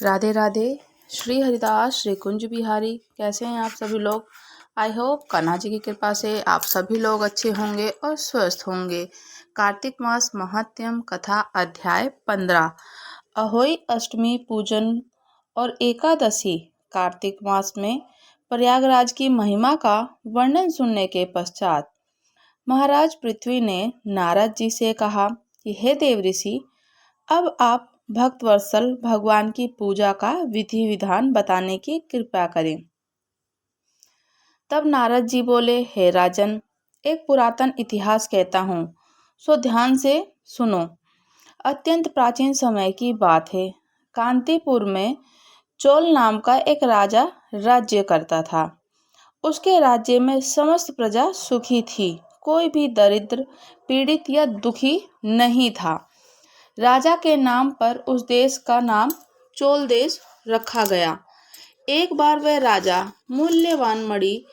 राधे राधे। श्री हरिदास श्री कुंज बिहारी। कैसे हैं आप सभी लोग? आई होप कान्हा जी की कृपा से आप सभी लोग अच्छे होंगे और स्वस्थ होंगे। कार्तिक मास महात्म्यम कथा अध्याय 15 अहोई अष्टमी पूजन और एकादशी। कार्तिक मास में प्रयागराज की महिमा का वर्णन सुनने के पश्चात महाराज पृथ्वी ने नारद जी से कहा कि हे देव ऋषि, अब आप भक्त वत्सल भगवान की पूजा का विधि विधान बताने की कृपा करें। तब नारद जी बोले, हे राजन, एक पुरातन इतिहास कहता हूँ, सो ध्यान से सुनो। अत्यंत प्राचीन समय की बात है। कांतिपुर में चोल नाम का एक राजा राज्य करता था। उसके राज्य में समस्त प्रजा सुखी थी, कोई भी दरिद्र, पीड़ित या दुखी नहीं था। राजा के नाम पर उस देश का नाम चोल देश रखा गया। एक बार वह राजा मूल्यवान मणि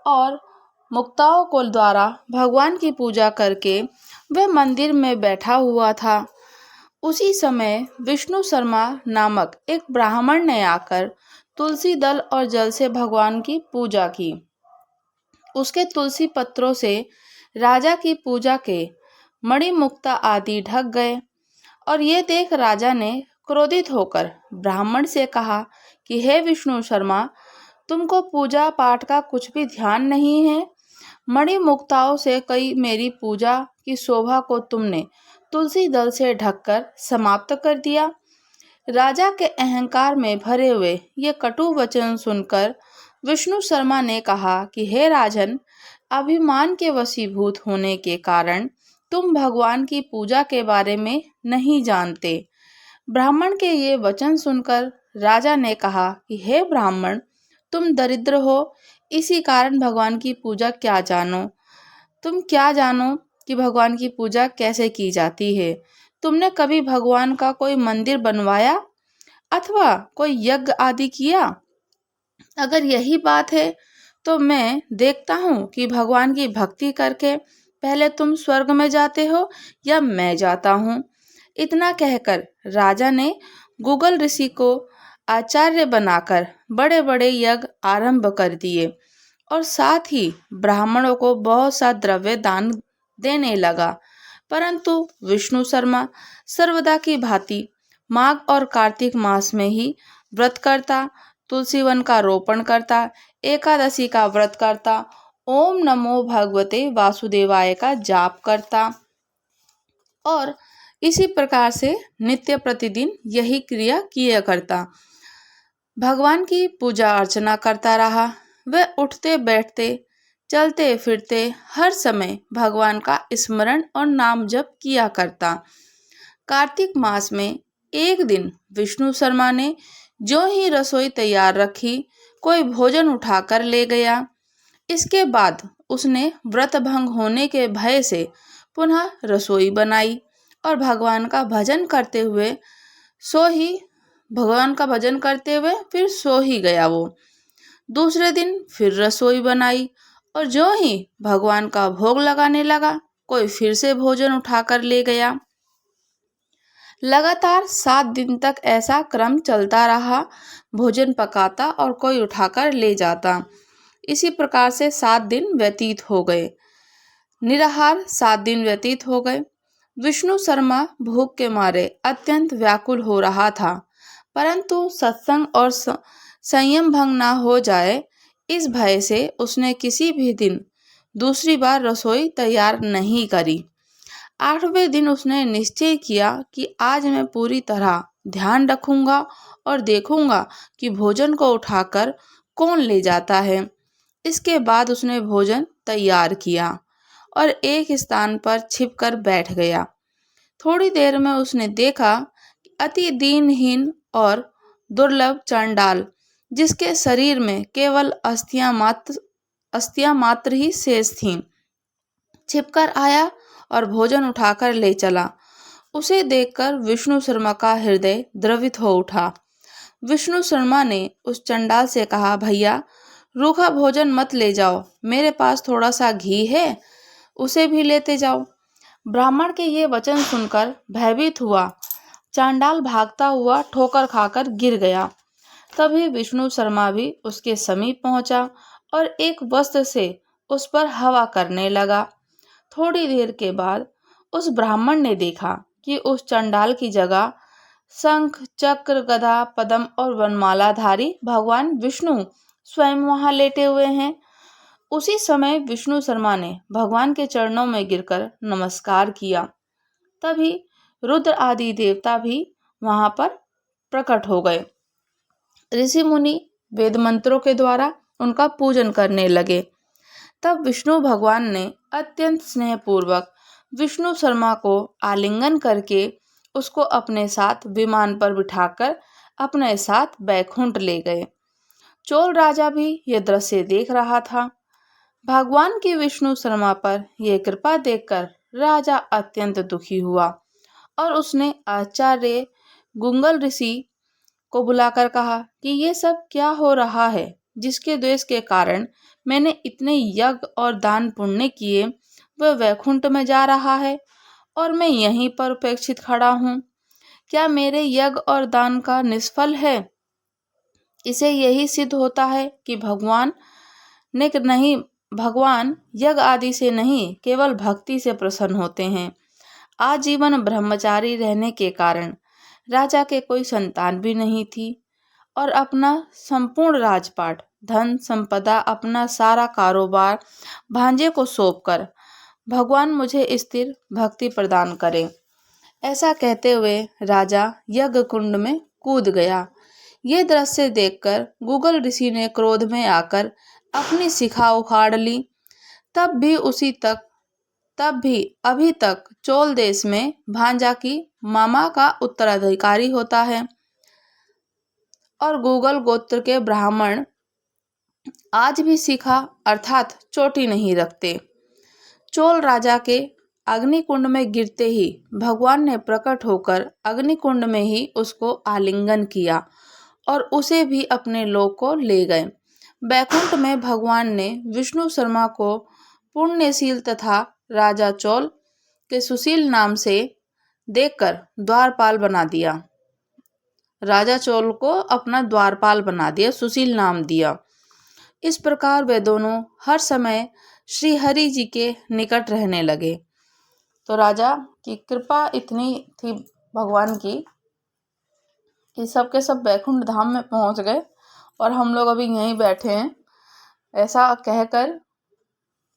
और मुक्ताओं को द्वारा भगवान की पूजा करके वह मंदिर में बैठा हुआ था। उसी समय विष्णु शर्मा नामक एक ब्राह्मण ने आकर तुलसी दल और जल से भगवान की पूजा की। उसके तुलसी पत्रों से राजा की पूजा के मणि मुक्ता आदि ढक गए और ये देख राजा ने क्रोधित होकर ब्राह्मण से कहा कि हे विष्णु शर्मा, तुमको पूजा पाठ का कुछ भी ध्यान नहीं है। मणि मुक्ताओं से कई मेरी पूजा की शोभा को तुमने तुलसी दल से ढककर समाप्त कर दिया। राजा के अहंकार में भरे हुए ये कटु वचन सुनकर विष्णु शर्मा ने कहा कि हे राजन, अभिमान के वशीभूत होने के कारण तुम भगवान की पूजा के बारे में नहीं जानते। ब्राह्मण के ये वचन सुनकर राजा ने कहा कि हे ब्राह्मण, तुम दरिद्र हो, इसी कारण भगवान की पूजा क्या जानो। तुम क्या जानो कि भगवान की पूजा कैसे की जाती है? तुमने कभी भगवान का कोई मंदिर बनवाया अथवा कोई यज्ञ आदि किया? अगर यही बात है तो मैं देखता हूँ कि भगवान की भक्ति करके पहले तुम स्वर्ग में जाते हो या मैं जाता हूँ। इतना कहकर राजा ने गूगल ऋषि को आचार्य बनाकर बड़े बड़े यज्ञ आरंभ कर दिए और साथ ही ब्राह्मणों को बहुत सा द्रव्य दान देने लगा। परंतु विष्णु शर्मा सर्वदा की भांति माघ और कार्तिक मास में ही व्रत करता, तुलसी वन का रोपण करता, एकादशी का व्रत करता, ओम नमो भगवते वासुदेवाय का जाप करता और इसी प्रकार से नित्य प्रतिदिन यही क्रिया किया करता। भगवान की पूजा अर्चना करता रहा। वह उठते बैठते, चलते फिरते हर समय भगवान का स्मरण और नाम जप किया करता। कार्तिक मास में एक दिन विष्णु शर्मा ने जो ही रसोई तैयार रखी, कोई भोजन उठाकर ले गया। इसके बाद उसने व्रत भंग होने के भय से पुनः रसोई बनाई और भगवान का भजन करते हुए फिर सो ही गया। वो दूसरे दिन फिर रसोई बनाई और जो ही भगवान का भोग लगाने लगा, कोई फिर से भोजन उठाकर ले गया। लगातार 7 दिन तक ऐसा क्रम चलता रहा। भोजन पकाता और कोई उठाकर ले जाता। इसी प्रकार से 7 दिन व्यतीत हो गए। निराहार 7 दिन व्यतीत हो गए। विष्णु शर्मा भूख के मारे अत्यंत व्याकुल हो रहा था, परंतु सत्संग और संयम भंग ना हो जाए इस भय से उसने किसी भी दिन दूसरी बार रसोई तैयार नहीं करी। 8वें दिन उसने निश्चय किया कि आज मैं पूरी तरह ध्यान रखूंगा और देखूंगा कि भोजन को उठाकर कौन ले जाता है। इसके बाद उसने भोजन तैयार किया और एक स्थान पर छिपकर बैठ गया। थोड़ी देर में उसने देखा कि अति दीनहीन और दुर्लभ चंडाल, जिसके शरीर में केवल अस्थियां मात्र ही शेष थीं, छिपकर आया और भोजन उठाकर ले चला। उसे देखकर विष्णु शर्मा का हृदय द्रवित हो उठा। विष्णु शर्मा ने उस चंडाल से कहा, भैया, रूखा भोजन मत ले जाओ, मेरे पास थोड़ा सा घी है, उसे भी लेते जाओ। ब्राह्मण के ये वचन सुनकर भयभीत हुआ, चांडाल भागता हुआ ठोकर खाकर गिर गया। तभी विष्णु शर्मा भी उसके समीप पहुंचा और एक वस्त्र से उस पर हवा करने लगा। थोड़ी देर के बाद उस ब्राह्मण ने देखा कि उस चंडाल की जगह शंख, चक्र, गदा, पद्म और वनमालाधारी भगवान विष्णु स्वयं वहां लेटे हुए हैं। उसी समय विष्णु शर्मा ने भगवान के चरणों में गिरकर नमस्कार किया। तभी रुद्र आदि देवता भी वहां पर प्रकट हो गए। ऋषि मुनि वेद मंत्रों के द्वारा उनका पूजन करने लगे। तब विष्णु भगवान ने अत्यंत स्नेहपूर्वक विष्णु शर्मा को आलिंगन करके उसको अपने साथ विमान पर बिठाकर अपने साथ बैकुंठ ले गए। चोल राजा भी यह दृश्य देख रहा था। भगवान की विष्णु शर्मा पर यह कृपा देखकर राजा अत्यंत दुखी हुआ और उसने आचार्य गुंगल ऋषि को बुलाकर कहा कि ये सब क्या हो रहा है, जिसके द्वेष के कारण मैंने इतने यज्ञ और दान पुण्य किए, वह वैकुंठ में जा रहा है और मैं यहीं पर उपेक्षित खड़ा हूँ। क्या मेरे यज्ञ और दान का निष्फल है? इसे यही सिद्ध होता है कि भगवान यज्ञ आदि से नहीं, केवल भक्ति से प्रसन्न होते हैं। आजीवन ब्रह्मचारी रहने के कारण राजा के कोई संतान भी नहीं थी और अपना संपूर्ण राजपाट, धन संपदा, अपना सारा कारोबार भांजे को सौंपकर भगवान मुझे स्थिर भक्ति प्रदान करें, ऐसा कहते हुए राजा यज्ञ कुंड में कूद गया। ये दृश्य देखकर गुगल ऋषि ने क्रोध में आकर अपनी शिखा उखाड़ ली। तब भी अभी तक चोल देश में भांजा की मामा का उत्तराधिकारी होता है और गुगल गोत्र के ब्राह्मण आज भी शिखा अर्थात चोटी नहीं रखते। चोल राजा के अग्निकुंड में गिरते ही भगवान ने प्रकट होकर अग्निकुंड में ही उसको आलिंगन किया और उसे भी अपने लोक को ले गए। बैकुंठ में भगवान ने विष्णु शर्मा को पुण्यशील तथा राजा चोल के सुशील नाम से देखकर द्वारपाल बना दिया। राजा चोल को अपना द्वारपाल बना दिया, सुशील नाम दिया। इस प्रकार वे दोनों हर समय श्री हरि जी के निकट रहने लगे। तो राजा की कृपा इतनी थी भगवान की कि सब के सब बैकुंठ धाम में पहुंच गए और हम लोग अभी यहीं बैठे हैं। ऐसा कहकर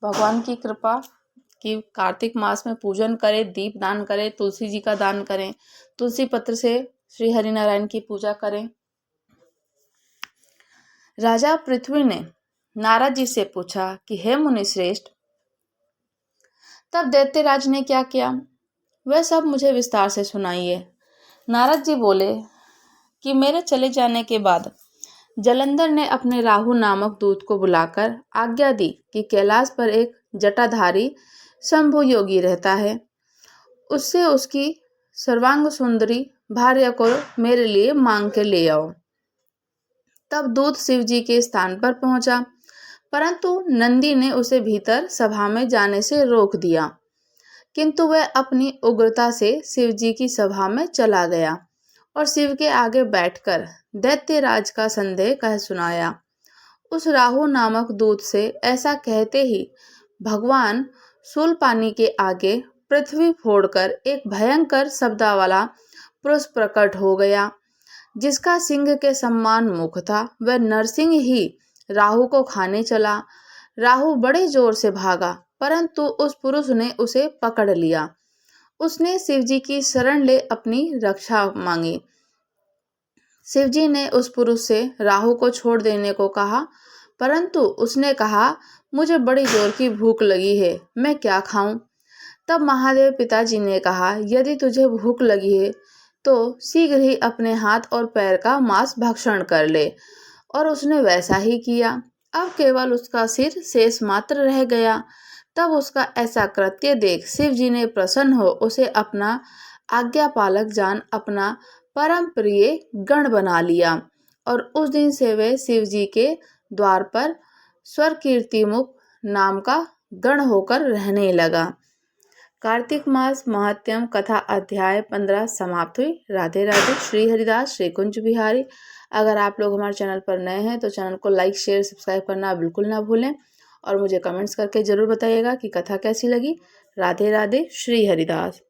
भगवान की कृपा कि कार्तिक मास में पूजन करें, दीप दान करें, तुलसी जी का दान करें, तुलसी पत्र से श्री हरि नारायण की पूजा करें। राजा पृथ्वी ने नारद जी से पूछा कि हे मुनि श्रेष्ठ, तब दैत्यराज ने क्या किया, वह सब मुझे विस्तार से सुनाइए। नारद जी बोले कि मेरे चले जाने के बाद जलंधर ने अपने राहु नामक दूत को बुलाकर आज्ञा दी कि कैलाश पर एक जटाधारी शंभु योगी रहता है, उससे उसकी सर्वांग सुंदरी भार्या को मेरे लिए मांग के ले आओ। तब दूत शिव जी के स्थान पर पहुंचा, परंतु नंदी ने उसे भीतर सभा में जाने से रोक दिया, किंतु वह अपनी उग्रता से शिव जी की सभा में चला गया और शिव के आगे बैठकर दैत्यराज का संदेह कह सुनाया। उस राहु नामक दूत से ऐसा कहते ही भगवान शूलपानी के आगे पृथ्वी फोड़कर एक भयंकर शब्दा वाला पुरुष प्रकट हो गया, जिसका सिंह के समान मुख था। वह नरसिंह ही राहु को खाने चला। राहु बड़े जोर से भागा, परंतु उस पुरुष ने उसे पकड़ लिया। उसने शिवजी की शरण ले अपनी रक्षा मांगी। शिवजी ने उस पुरुष से राहु को छोड़ देने को कहा, परंतु उसने कहा, मुझे बड़ी जोर की भूख लगी है, मैं क्या खाऊं? तब महादेव पिताजी ने कहा, यदि तुझे भूख लगी है तो शीघ्र ही अपने हाथ और पैर का मांस भक्षण कर ले। और उसने वैसा ही किया। अब केवल उसका सिर शेष मात्र रह गया। तब उसका ऐसा कृत्य देख शिव जी ने प्रसन्न हो उसे अपना आज्ञा पालक जान अपना परम प्रिय गण बना लिया और उस दिन से वे शिव जी के द्वार पर स्वर कीर्तिमुख नाम का गण होकर रहने लगा। कार्तिक मास महात्म्यम कथा अध्याय 15 समाप्त हुई। राधे राधे। श्री हरिदास श्री कुंज बिहारी। अगर आप लोग हमारे चैनल पर नए हैं तो चैनल को लाइक शेयर सब्सक्राइब करना बिल्कुल ना भूलें और मुझे कमेंट्स करके ज़रूर बताइएगा कि कथा कैसी लगी। राधे राधे। श्री हरिदास।